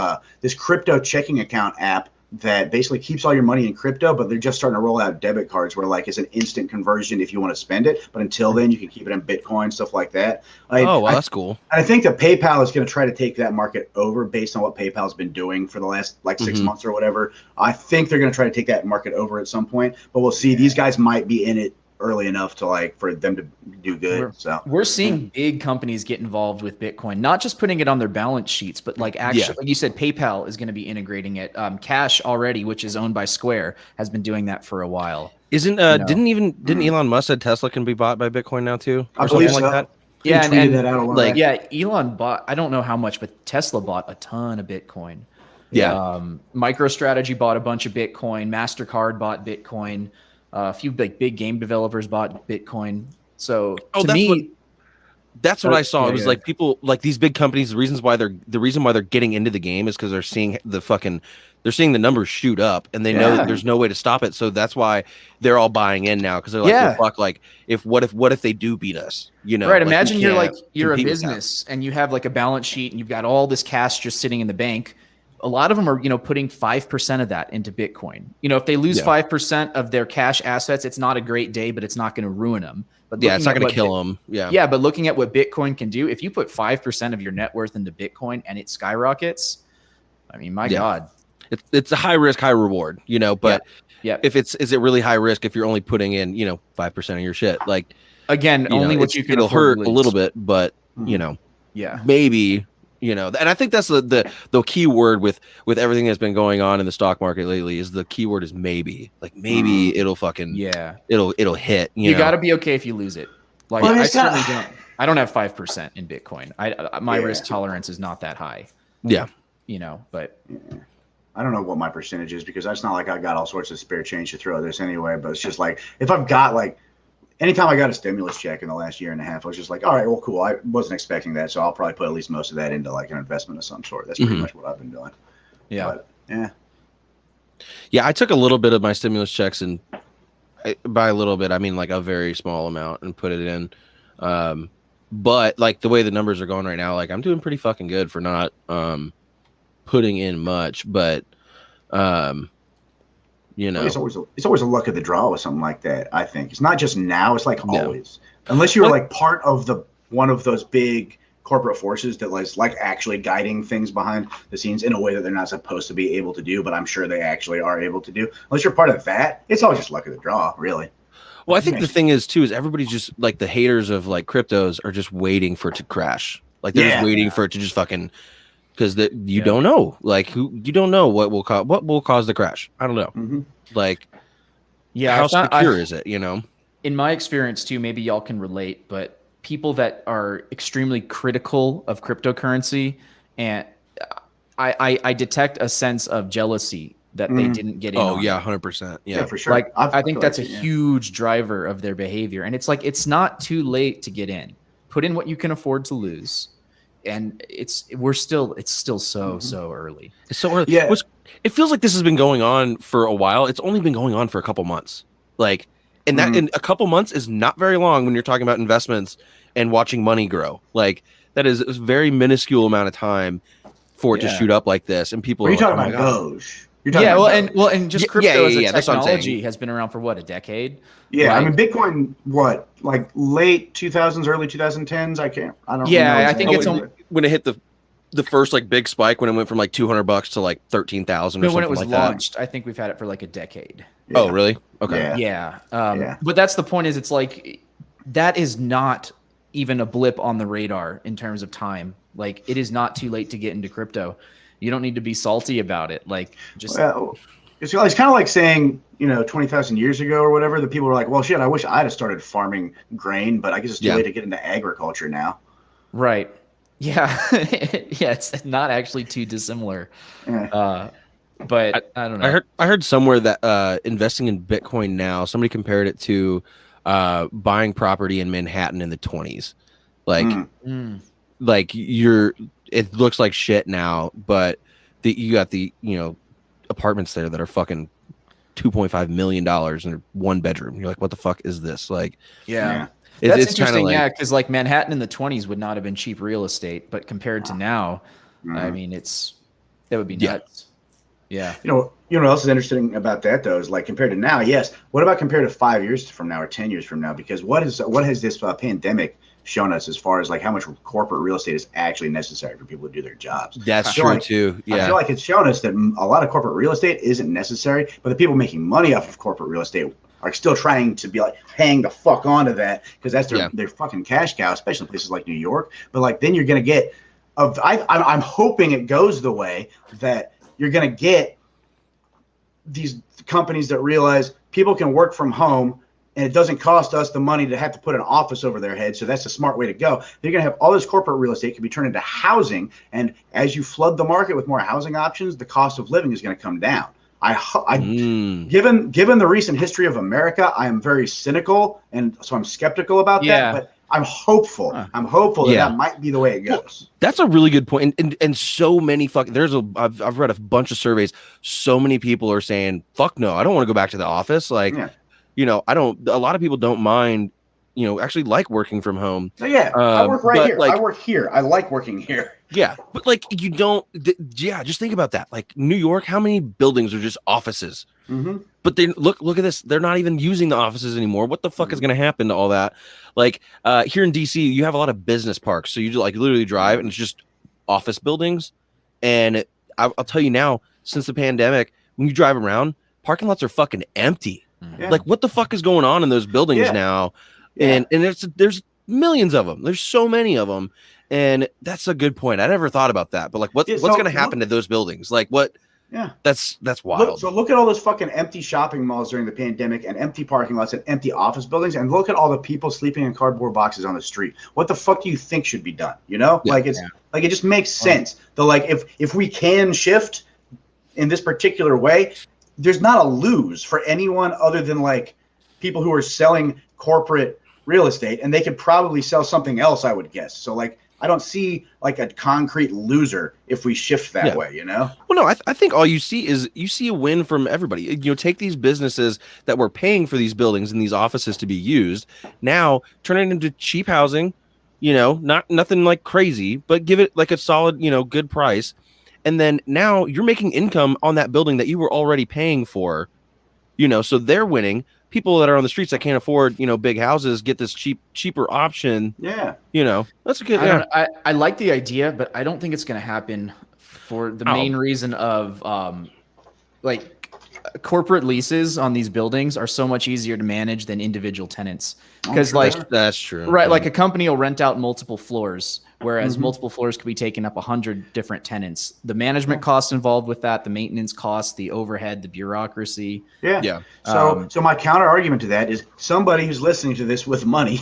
crypto checking account app that basically keeps all your money in crypto, but they're just starting to roll out debit cards where like it's an instant conversion if you want to spend it. But until then, you can keep it in Bitcoin, stuff like that. That's cool. I think that PayPal is going to try to take that market over based on what PayPal's been doing for the last like 6 months or whatever. I think they're going to try to take that market over at some point, but we'll see. These guys might be in it early enough to like for them to do good. We're seeing big companies get involved with Bitcoin, not just putting it on their balance sheets, but like actually, like you said, PayPal is going to be integrating it. Cash already, which is owned by Square, has been doing that for a while. Didn't Elon Musk said Tesla can be bought by Bitcoin now too? I believe so. Like that? Yeah, and that out like Elon bought. I don't know how much, but Tesla bought a ton of Bitcoin. Yeah. MicroStrategy bought a bunch of Bitcoin. MasterCard bought Bitcoin. A few big game developers bought Bitcoin. So that's what I saw. It was like people like these big companies. The reason why they're getting into the game is because they're seeing the numbers shoot up, and they know that there's no way to stop it. So that's why they're all buying in now because they're like, well, fuck, like what if they do beat us? You know, right? Like, imagine you're a business and you have like a balance sheet and you've got all this cash just sitting in the bank. A lot of them are, putting 5% of that into Bitcoin. If they lose 5% of their cash assets, it's not a great day, but it's not going to ruin them. But it's not going to kill them. Yeah. But looking at what Bitcoin can do, if you put 5% of your net worth into Bitcoin and it skyrockets, I mean, my God, it's a high risk, high reward, but is it really high risk if you're only putting in, 5% of your shit? Like, again, only what you can it'll hurt a little bit, but maybe. And I think that's the key word with everything that's been going on in the stock market lately is the key word is maybe. Like maybe it'll fucking it'll hit. You got to be okay if you lose it. Like I certainly don't. I don't have 5% in Bitcoin. My risk tolerance is not that high. Yeah. But I don't know what my percentage is because it's not like I got all sorts of spare change to throw at this anyway. But it's just like if I've got like. Anytime I got a stimulus check in the last year and a half, I was just like, all right, well, cool. I wasn't expecting that. So I'll probably put at least most of that into like an investment of some sort. That's pretty much what I've been doing. Yeah. But, yeah. I took a little bit of my stimulus checks and by a little bit, I mean like a very small amount and put it in. But like the way the numbers are going right now, like I'm doing pretty fucking good for not putting in much, but it's always a luck of the draw with something like that. I think it's not just now; it's like always, unless you're like part of one of those big corporate forces that like actually guiding things behind the scenes in a way that they're not supposed to be able to do. But I'm sure they actually are able to do. Unless you're part of that, it's always just luck of the draw, really. Well, I think the thing is too is everybody's just like the haters of like cryptos are just waiting for it to crash. Like they're just waiting for it to just fucking. Because you don't know, like you don't know what will cause the crash. I don't know, like how secure is it? In my experience too, maybe y'all can relate, but people that are extremely critical of cryptocurrency, and I detect a sense of jealousy that they didn't get in. Oh yeah, 100%. Yeah, for sure. Like I think that's a huge driver of their behavior, and it's like it's not too late to get in. Put in what you can afford to lose. And it's still so early. It's so early. Yeah. It feels like this has been going on for a while. It's only been going on for a couple months. Like, and that in a couple months is not very long when you're talking about investments and watching money grow. Like that is a very minuscule amount of time for it to shoot up like this. And people are talking about Doge. And just crypto as a technology has been around for what, a decade? Yeah, right? I mean Bitcoin, like late 2000s, early 2010s. I don't. Yeah, I think it's when it hit the first like big spike when it went from like $200 to like 13,000 or something like that. When it was launched, I think we've had it for like a decade. Yeah. Oh, really? Okay. Yeah. But that's the point. Is it's like that is not even a blip on the radar in terms of time. Like, it is not too late to get into crypto. You don't need to be salty about it. Like, just it's kind of like saying, 20,000 years ago or whatever, the people were like, well, shit, I wish I'd have started farming grain, but I guess it's too late to get into agriculture now. Right. Yeah. Yeah. It's not actually too dissimilar. But I don't know. I heard somewhere that investing in Bitcoin now, somebody compared it to buying property in Manhattan in the 20s. Like, like it looks like shit now, but you got the apartments there that are fucking $2.5 million in one bedroom. You're like, what the fuck is this? Like, that's interesting. Yeah, because like Manhattan in the 20s would not have been cheap real estate, but compared to now, I mean, that would be nuts. Yeah. You know what else is interesting about that though is like compared to now. Yes. What about compared to 5 years from now or 10 years from now? Because what has this pandemic shown us as far as like how much corporate real estate is actually necessary for people to do their jobs? That's true too. Yeah. I feel like it's shown us that a lot of corporate real estate isn't necessary, but the people making money off of corporate real estate are still trying to be like hang the fuck onto that because that's their fucking cash cow, especially places like New York. But like then you're gonna get I'm hoping it goes the way that you're going to get these companies that realize people can work from home and it doesn't cost us the money to have to put an office over their head. So that's a smart way to go. They're going to have all this corporate real estate can be turned into housing. And as you flood the market with more housing options, the cost of living is going to come down. Given the recent history of America, I am very cynical. And so I'm skeptical about that. But I'm hopeful. I'm hopeful that might be the way it goes. Well, that's a really good point. And so many I've read a bunch of surveys. So many people are saying, fuck no, I don't want to go back to the office. Like, a lot of people don't mind, actually like working from home. So I work here. Like, I work here. I like working here. Yeah. But like, you don't, just think about that. Like New York, how many buildings are just offices? But then look at this. They're not even using the offices anymore. What the fuck is going to happen to all that? Like here in DC, you have a lot of business parks. So you just like literally drive and it's just office buildings. And I'll tell you now, since the pandemic, when you drive around, parking lots are fucking empty. Like what the fuck is going on in those buildings now? And there's millions of them. There's so many of them. And that's a good point. I never thought about that. But like what's going to happen to those buildings? Like what? Yeah, that's wild. Look at all those fucking empty shopping malls during the pandemic and empty parking lots and empty office buildings, and look at all the people sleeping in cardboard boxes on the street. What the fuck do you think should be done? Like it just makes sense. Though, like if we can shift in this particular way, there's not a lose for anyone other than like people who are selling corporate real estate, and they could probably sell something else, I would guess. So like. I don't see like a concrete loser if we shift that way, Well, no, I think all you see is a win from everybody. Take these businesses that were paying for these buildings and these offices to be used. Now turn it into cheap housing, nothing like crazy, but give it like a solid, good price. And then now you're making income on that building that you were already paying for, so they're winning. People that are on the streets that can't afford, big houses get this cheaper option. Yeah. That's a good. I like the idea, but I don't think it's going to happen for the main reason of like corporate leases on these buildings are so much easier to manage than individual tenants. Because that's true. Right. Like a company will rent out multiple floors, whereas multiple floors could be taken up 100 different tenants. The management costs involved with that, the maintenance costs, the overhead, the bureaucracy. Yeah. So my counter argument to that is somebody who's listening to this with money,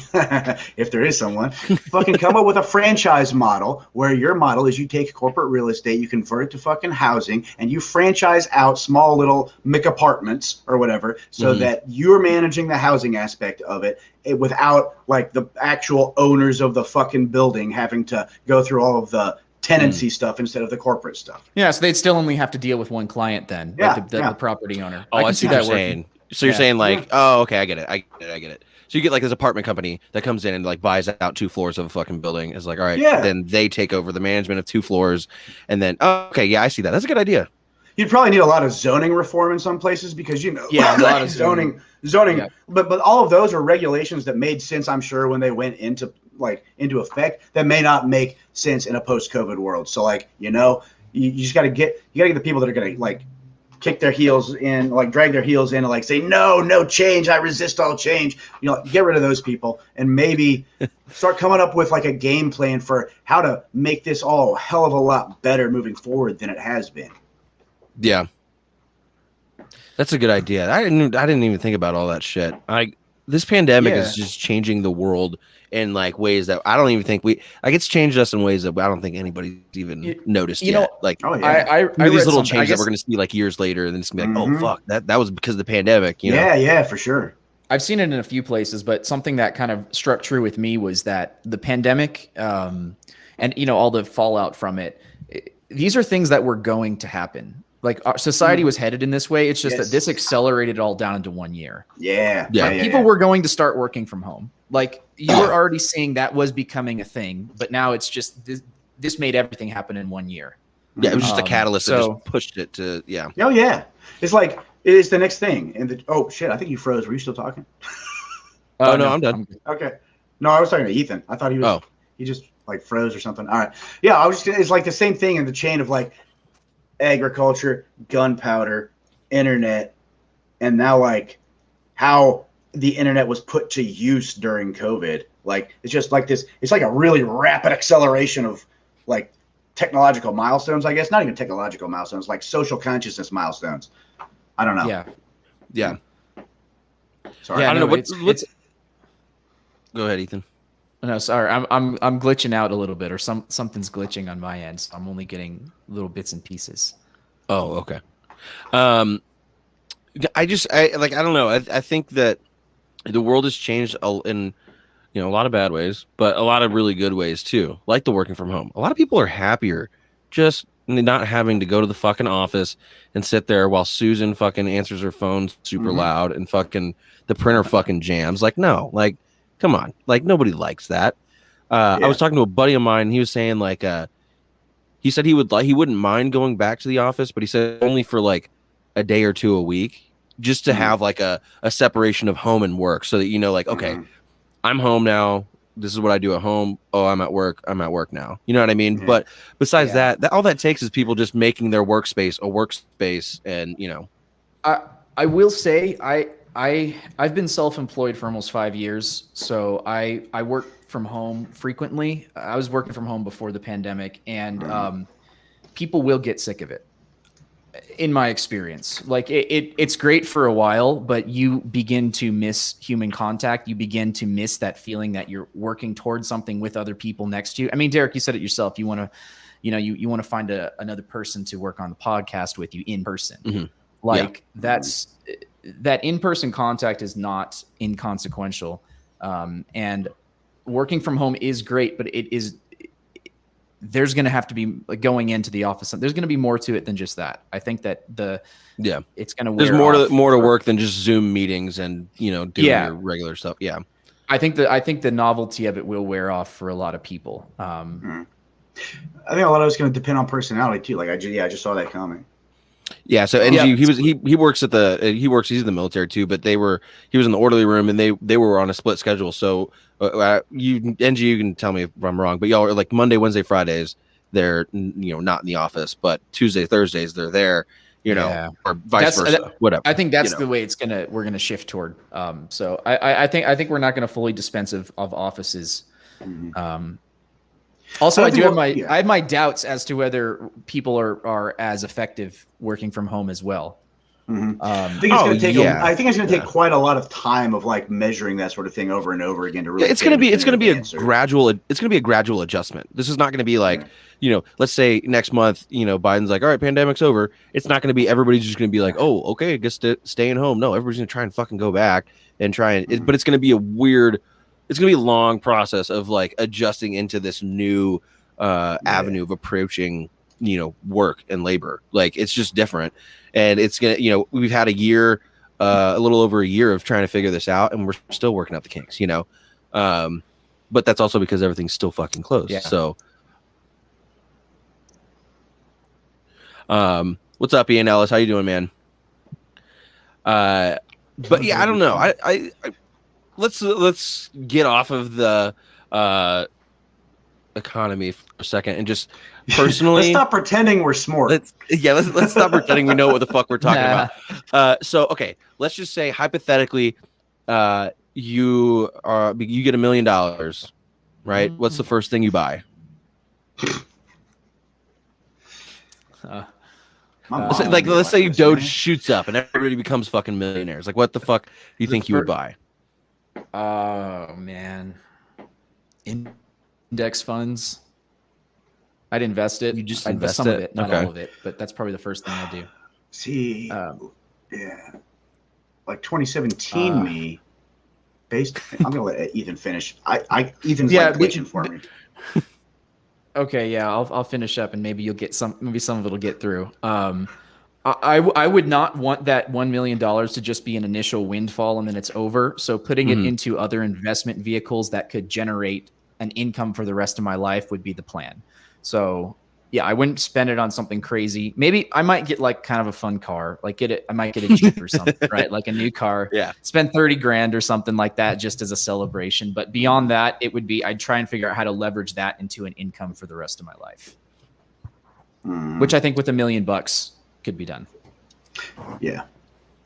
if there is someone, fucking come up with a franchise model where your model is you take corporate real estate, you convert it to fucking housing, and you franchise out small little McApartments or whatever so that you're managing the housing aspect of it without like the actual owners of the fucking building having to go through all of the tenancy stuff instead of the corporate stuff. Yeah, so they'd still only have to deal with one client then, the property owner. Oh, I can see that working. So you're saying like, oh, okay, I get it. So you get like this apartment company that comes in and like buys out 2 floors of a fucking building. It's like, all right, then they take over the management of 2 floors, and then okay, I see that. That's a good idea. You'd probably need a lot of zoning reform in some places because a lot of zoning. But all of those are regulations that made sense, I'm sure, when they went into effect that may not make sense in a post-COVID world. So like, you just got to get the people that are going to like kick their heels in, like drag their heels in and like say, no change. I resist all change. You know, get rid of those people and maybe start coming up with like a game plan for how to make this all a hell of a lot better moving forward than it has been. Yeah. That's a good idea. I didn't even think about all that shit. This pandemic is just changing the world in like ways that I don't even think it's changed us in ways that I don't think anybody's even noticed yet. Like, I these little changes that we're going to see like years later, and then it's going to be like, oh fuck, that was because of the pandemic. You know? Yeah, for sure. I've seen it in a few places, but something that kind of struck true with me was that the pandemic, and all the fallout from it. These are things that were going to happen. Like our society was headed in this way. It's just that this accelerated it all down into 1 year. People were going to start working from home. Like you were already seeing that was becoming a thing, but now it's just this made everything happen in 1 year. Yeah, it was just a catalyst that just pushed it to Oh yeah, it's like it's the next thing. And oh shit, I think you froze. Were you still talking? No, I'm done. Okay, no, I was talking to Ethan. I thought he was. He just like froze or something. All right, yeah, I was. It's like the same thing in the chain of like agriculture, gunpowder, internet, and now like how the internet was put to use during COVID. Like it's just like this. It's like a really rapid acceleration of like technological milestones. I guess not even technological milestones, like social consciousness milestones. I don't know. Yeah. Sorry. I don't know. What's Go ahead, Ethan. No, sorry. I'm glitching out a little bit, or something's glitching on my end. So I'm only getting little bits and pieces. Oh, okay. I don't know. I think that the world has changed in a lot of bad ways, but a lot of really good ways too. Like the working from home. A lot of people are happier just not having to go to the fucking office and sit there while Susan fucking answers her phone super loud and fucking the printer fucking jams. Like, no, like, come on. Like, nobody likes that. I was talking to a buddy of mine, and he was saying like, he said he wouldn't mind going back to the office, but he said only for like a day or two a week, just to have like a separation of home and work, so that like, okay, I'm home now. This is what I do at home. Oh, I'm at work. I'm at work now. You know what I mean? But besides that, all that takes is people just making their workspace a workspace, and I will say I've been self-employed for almost 5 years, so I work from home frequently. I was working from home before the pandemic, and people will get sick of it. In my experience, like it's great for a while, but you begin to miss human contact. You begin to miss that feeling that you're working towards something with other people next to you. I mean, Derek, you said it yourself. You want to, you want to find another person to work on the podcast with you in person. That's that in-person contact is not inconsequential. And working from home is great, but there's going to have to be going into the office. There's going to be more to it than just that. I think that it's going to there's more to work than just Zoom meetings and doing your regular stuff. Yeah, I think the novelty of it will wear off for a lot of people. I think a lot of it's going to depend on personality too. Like I just saw that comment. Yeah, so NG, he works he's in the military too, but he was in the orderly room, and they were on a split schedule. So you can tell me if I'm wrong, but y'all are like Monday, Wednesday, Fridays they're not in the office, but Tuesday, Thursdays they're there, or vice versa, whatever. I think that's the way we're gonna shift toward. So I think we're not gonna fully dispense of offices. Also, I have my doubts as to whether people are as effective working from home as well. I think it's going to take. I think it's going to take quite a lot of time of like measuring that sort of thing over and over again to really. It's going to be a gradual. It's going to be a gradual adjustment. This is not going to be like let's say next month Biden's like, all right, pandemic's over. It's not going to be everybody's just going to be like, oh, okay, I guess staying home. No, everybody's going to try and fucking go back and try and. But it's going to be a weird. It's going to be a long process of like adjusting into this new avenue of approaching, work and labor. Like it's just different. And it's going to, we've had a year, a little over a year of trying to figure this out, and we're still working out the kinks, but that's also because everything's still fucking closed. Yeah. So, what's up, Ian Ellis? How you doing, man? But yeah, I don't know. I let's get off of the economy for a second and just personally let's stop pretending we're smart. Let's stop pretending we know what the fuck we're talking about. So okay, let's just say hypothetically, you get $1 million, right? What's the first thing you buy? Let's say Doge shoots up and everybody becomes fucking millionaires. Like, what the fuck do you think you would buy? Oh man, index funds. I'd invest it. You just I'd invest some it? of it, not Okay. all of it, but that's probably the first thing I do. See, yeah, like 2017 me. I'm gonna let Ethan finish. Ethan's like glitching for me. Okay, yeah, I'll finish up, and maybe you'll get some. Maybe some of it'll get through. I would not want that $1 million to just be an initial windfall and then it's over. So putting it into other investment vehicles that could generate an income for the rest of my life would be the plan. So yeah, I wouldn't spend it on something crazy. Maybe I might get like kind of a fun car, like I might get a Jeep or something, right? Like a new car. Yeah. Spend 30 grand or something like that just as a celebration. But beyond that, I'd try and figure out how to leverage that into an income for the rest of my life. Which I think with $1 million could be done. Yeah.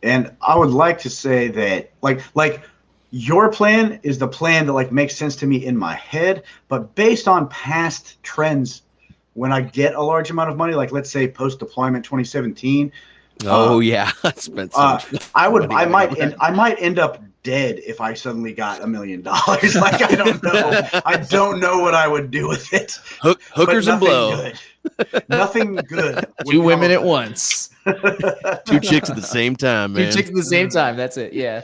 And I would like to say that like your plan is the plan that like makes sense to me in my head, but based on past trends, when I get a large amount of money, like let's say post deployment 2017. I spent so much I might end up dead if I suddenly got $1 million. Like I don't know. I don't know what I would do with it. Hookers and blow. Good. Nothing good. Two women at once. 2 chicks at the same time, man. 2 chicks at the same time. That's it. Yeah.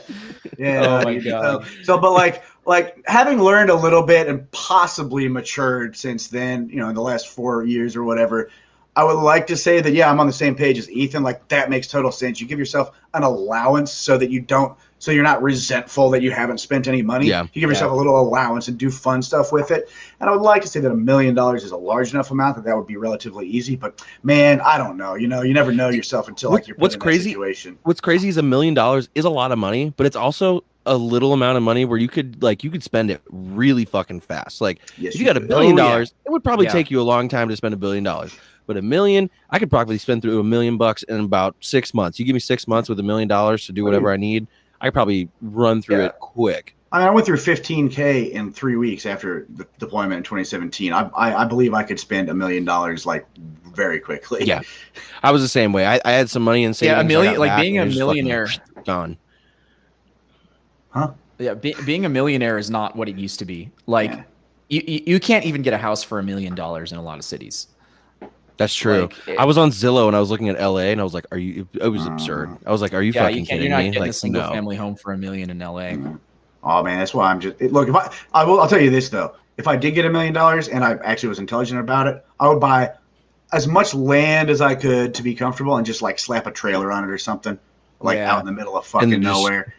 Yeah. Oh my God. But like having learned a little bit and possibly matured since then, in the last 4 years or whatever, I would like to say that, I'm on the same page as Ethan. Like that makes total sense. You give yourself an allowance so that you're not resentful that you haven't spent any money. Yeah. You give yourself a little allowance and do fun stuff with it. And I would like to say that $1 million is a large enough amount that would be relatively easy. But man, I don't know. You never know yourself until you're put in that situation. What's crazy is $1 million is a lot of money, but it's also a little amount of money where you could spend it really fucking fast. Like if you got $1 billion, it would probably take you a long time to spend $1 billion. But $1 million, I could probably spend through $1 million in about 6 months. You give me 6 months with $1 million to do whatever I need, I could probably run through it quick. I went through $15K in 3 weeks after the deployment in 2017. I believe I could spend $1 million like very quickly. Yeah, I was the same way. I had some money in savings. Yeah, $1 million, like being a millionaire. Gone. Huh? Yeah, being a millionaire is not what it used to be. Like you can't even get a house for $1 million in a lot of cities. That's true. I was on Zillow and I was looking at LA and I was like, it was absurd. I was like, are you fucking kidding me? You're not getting like, a single family home for $1 million in LA. Oh man, that's why I'm just look. I'll tell you this though. If I did get $1 million and I actually was intelligent about it, I would buy as much land as I could to be comfortable and just like slap a trailer on it or something, like out in the middle of fucking nowhere.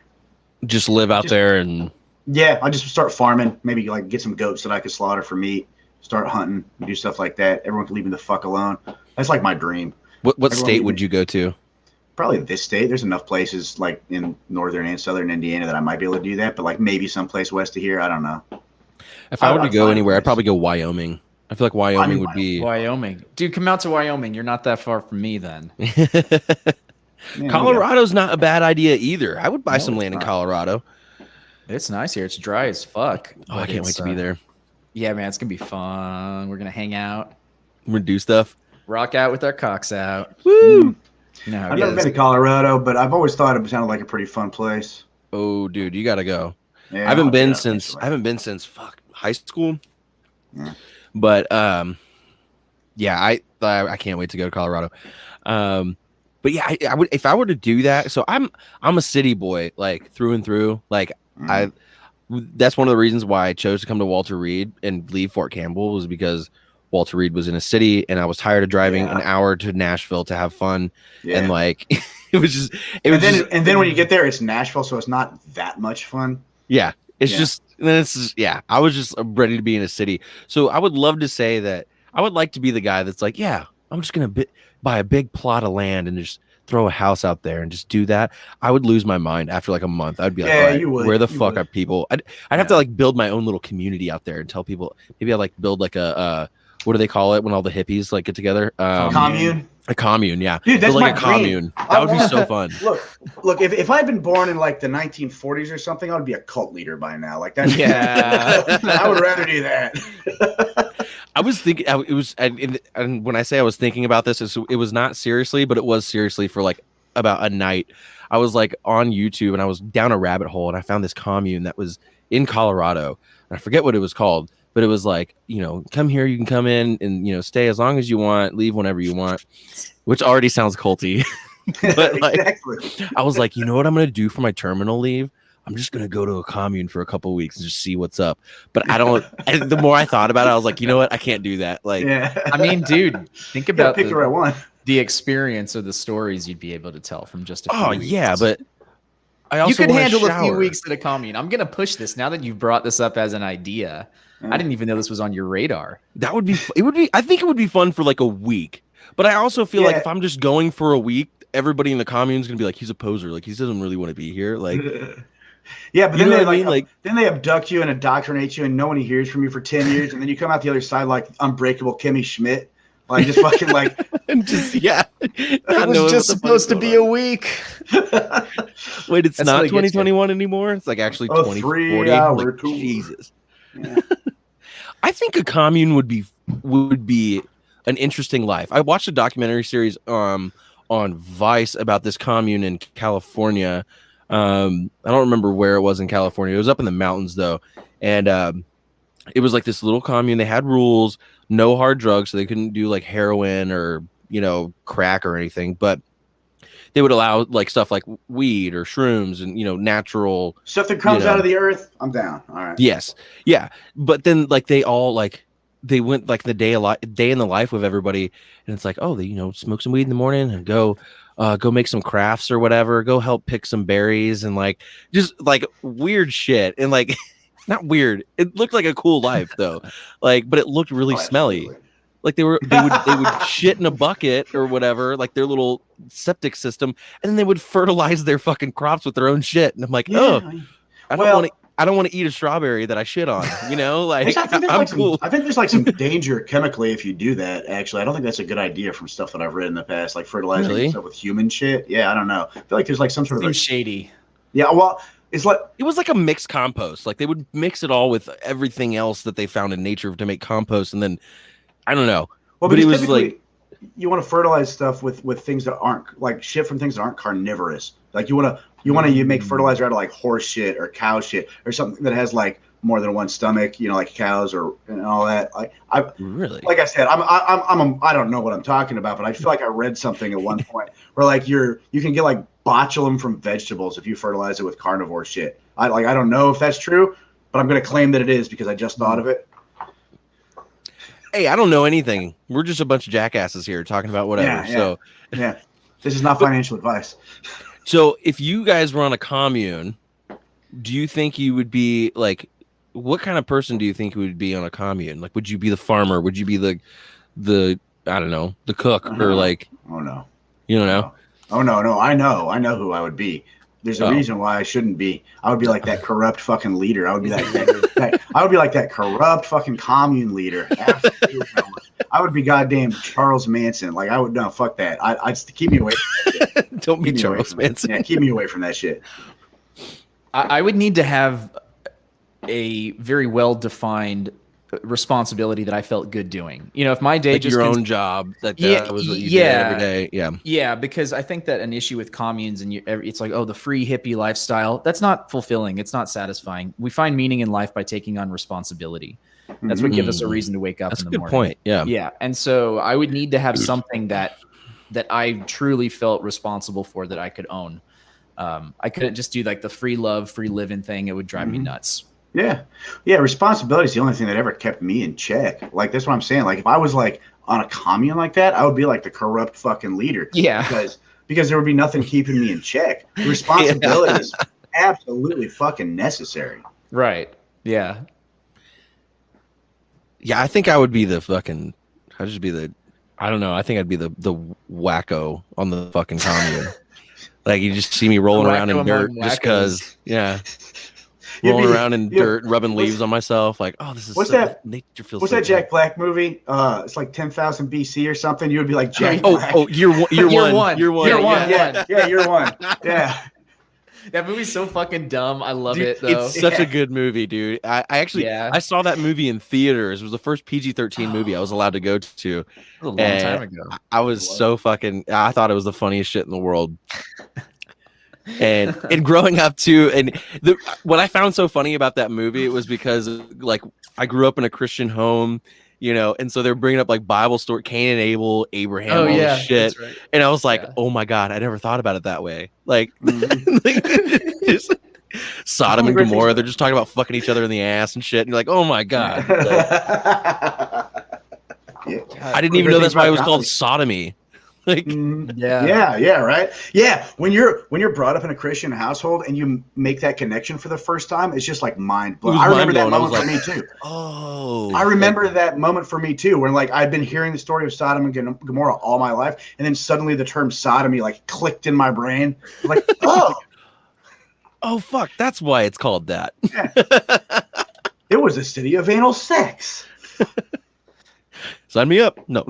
Just live out there and I just start farming. Maybe like get some goats that I could slaughter for meat. Start hunting, do stuff like that. Everyone can leave me the fuck alone. That's like my dream. What state would you go to? Probably this state. There's enough places like in northern and southern Indiana that I might be able to do that, but like maybe someplace west of here, I don't know. If I were to go anywhere, I'd probably go Wyoming. I feel like Wyoming would be Wyoming. Dude, come out to Wyoming. You're not that far from me then. Colorado's not a bad idea either. I would buy some land in Colorado. It's nice here. It's dry as fuck. Oh, I can't wait to be there. Yeah, man, it's gonna be fun. We're gonna hang out. We're gonna do stuff. Rock out with our cocks out. Woo! You know how I've never been to Colorado, but I've always thought it sounded like a pretty fun place. Oh, dude, you gotta go. Yeah, I haven't been since high school. Yeah. But I can't wait to go to Colorado. But yeah, I would if I were to do that. So I'm a city boy, like through and through. Like that's one of the reasons why I chose to come to Walter Reed and leave Fort Campbell was because Walter Reed was in a city and I was tired of driving an hour to Nashville to have fun. Yeah. And like and then when you get there, it's Nashville, so it's not that much fun. Yeah. I was just ready to be in a city. So I would love to say that I would like to be the guy that's like, I'm just gonna buy a big plot of land and just throw a house out there and just do that, I would lose my mind after like a month. I'd be like, Yeah, all right, you would. where the You fuck would. are people? I'd have to like build my own little community out there and tell people. Maybe I'd like build like a what do they call it when all the hippies like get together? Commune. A commune, yeah. Dude, that's But like my a dream. commune. That would be so fun. Look. If I'd been born in like the 1940s or something, I would be a cult leader by now. Like that's I would rather do that. I was thinking it was, and when I say I was thinking about this, it was not seriously, but it was seriously for like about a night. I was like on YouTube and I was down a rabbit hole and I found this commune that was in Colorado. And I forget what it was called, but it was like, come here, you can come in and, stay as long as you want, leave whenever you want, which already sounds culty. But like, exactly. I was like, you know what I'm going to do for my terminal leave? I'm just going to go to a commune for a couple of weeks and just see what's up. But I don't, and the more I thought about it, I was like, you know what? I can't do that. Like, I mean, dude, think about pick the right one. The experience or the stories you'd be able to tell from just a few weeks. Yeah, but I also you could handle shower. a few weeks at a commune. I'm gonna push this now that you've brought this up as an idea. I didn't even know this was on your radar. That would be. I think it would be fun for like a week. But I also feel like if I'm just going for a week, everybody in the commune is gonna be like, he's a poser. Like he doesn't really want to be here. Like. Yeah, but then they then they abduct you and indoctrinate you, and no one hears from you for 10 years, and then you come out the other side like unbreakable Kimmy Schmidt. Like just fucking like and just it was just supposed to be a week. Wait, it's not 2021 anymore. It's like actually 2040. Like, Jesus. Yeah. I think a commune would be an interesting life. I watched a documentary series on Vice about this commune in California. I don't remember where it was in California. It was up in the mountains though, and it was like this little commune. They had rules. No hard drugs, so they couldn't do like heroin or crack or anything, but they would allow like stuff like weed or shrooms and natural stuff that comes out of the earth. I'm down. All right. Yes, yeah, but then like they went like the day in the life with everybody, and it's like, oh, they smoke some weed in the morning and go make some crafts or whatever, go help pick some berries and like just like weird shit and like. Not weird. It looked like a cool life though, like, but it looked really smelly. Like they would shit in a bucket or whatever, like their little septic system, and then they would fertilize their fucking crops with their own shit. And I'm like, I don't want to eat a strawberry that I shit on. Like I'm cool. I think there's like some danger chemically if you do that. Actually, I don't think that's a good idea from stuff that I've read in the past, like fertilizing stuff with human shit. Yeah, I don't know. I feel like there's like some sort of shady. Yeah, well. It was like a mixed compost. Like they would mix it all with everything else that they found in nature to make compost, and then I don't know. Well, but it was like you want to fertilize stuff with things that aren't like shit from things that aren't carnivorous. Like you want to make fertilizer out of like horse shit or cow shit or something that has like more than one stomach. Like cows and all that. Like like I said, I don't know what I'm talking about, but I feel like I read something at one point where like you can get like botulum from vegetables if you fertilize it with carnivore shit. I don't know if that's true, but I'm going to claim that it is because I just thought of it. Hey, I don't know anything. We're just a bunch of jackasses here talking about whatever. So this is not financial advice. So if you guys were on a commune, do you think you would be like, what kind of person do you think would be on a commune? Like, would you be the farmer? Would you be the I don't know, the cook or like? Oh no, you don't know. Oh no, I know who I would be. There's a reason why I shouldn't be. I would be like that corrupt fucking leader. I would be I would be like that corrupt fucking commune leader. Absolutely. I would be goddamn Charles Manson. Like I would fuck that. I just keep me away from that shit. Don't be Charles Manson. Yeah, keep me away from that shit. I would need to have a very well defined responsibility that I felt good doing. If my day like just your own job that was what you did every day. Yeah, because I think that an issue with communes and it's like, oh, the free hippie lifestyle, that's not fulfilling. It's not satisfying. We find meaning in life by taking on responsibility. That's what gives us a reason to wake up in the morning. That's a good point. Yeah. And so I would need to have something that I truly felt responsible for that I could own. I couldn't just do like the free love, free living thing. It would drive me nuts. Yeah. Responsibility is the only thing that ever kept me in check. Like, that's what I'm saying. Like, if I was like on a commune like that, I would be like the corrupt fucking leader. Yeah. Because there would be nothing keeping me in check. Responsibility is absolutely fucking necessary. Right. Yeah. Yeah. I think I would be the fucking, I don't know. I think I'd be the wacko on the fucking commune. Like you just see me rolling around in dirt just because, yeah. Rolling around in dirt, rubbing leaves on myself, like, oh, this is nature feels. What's so that good. Jack Black movie? It's like 10,000 BC or something. You would be like Jack Black. Oh, year one. Year one. Year one. Yeah. That movie's so fucking dumb. I love Dude, it though. It's such a good movie, dude. I actually I saw that movie in theaters. It was the first PG-13 movie I was allowed to go to. A long time ago. I was so fucking. I thought it was the funniest shit in the world. And growing up too, and what I found so funny about that movie, it was because like I grew up in a Christian home, you know, and so they're bringing up like Bible story, Cain and Abel, Abraham, all this shit, right. And I was like, oh my god, I never thought about it that way. Like, Sodom and Gomorrah, they're just talking about fucking each other in the ass and shit, and you're like, oh my god. Like, I didn't even know that's why it was called sodomy. Like, right. Yeah, when you're brought up in a Christian household and you make that connection for the first time, it's just like mind blowing. I remember that moment for me too. Oh, I remember that moment for me too, when like I've been hearing the story of Sodom and Gomorrah all my life, and then suddenly the term sodomy like clicked in my brain. I'm like, oh fuck, that's why it's called that. Yeah. It was a city of anal sex. Sign me up. No.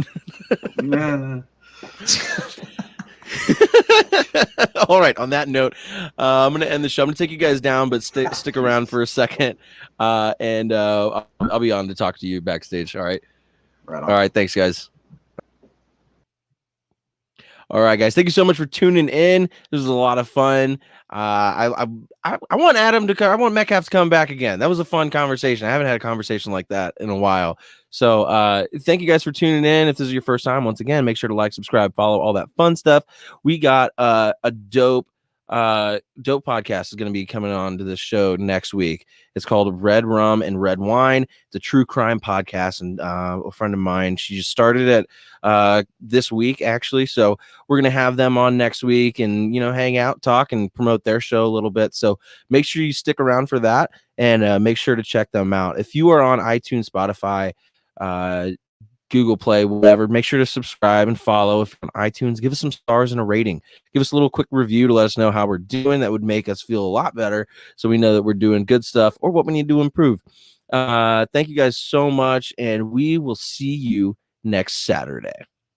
All right, on that note, I'm gonna end the show. I'm gonna take you guys down, but stick around for a second, and I'll be on to talk to you backstage. All right. Right on. All right, thanks guys. All right, guys, thank you so much for tuning in. This was a lot of fun. I want Adam to come. I want Metcalf to come back again. That was a fun conversation. I haven't had a conversation like that in a while. So thank you guys for tuning in. If this is your first time, once again, make sure to like, subscribe, follow, all that fun stuff. We got a dope podcast is going to be coming on to this show next week. It's called Red Rum and Red Wine. It's a true crime podcast, and a friend of mine, she just started it this week actually, so we're going to have them on next week and, you know, hang out, talk, and promote their show a little bit. So make sure you stick around for that, and make sure to check them out. If you are on iTunes, Spotify, Google Play, whatever, make sure to subscribe and follow. If you're on iTunes, give us some stars and a rating. Give us a little quick review to let us know how we're doing. That would make us feel a lot better, so we know that we're doing good stuff or what we need to improve. Thank you guys so much, and we will see you next Saturday.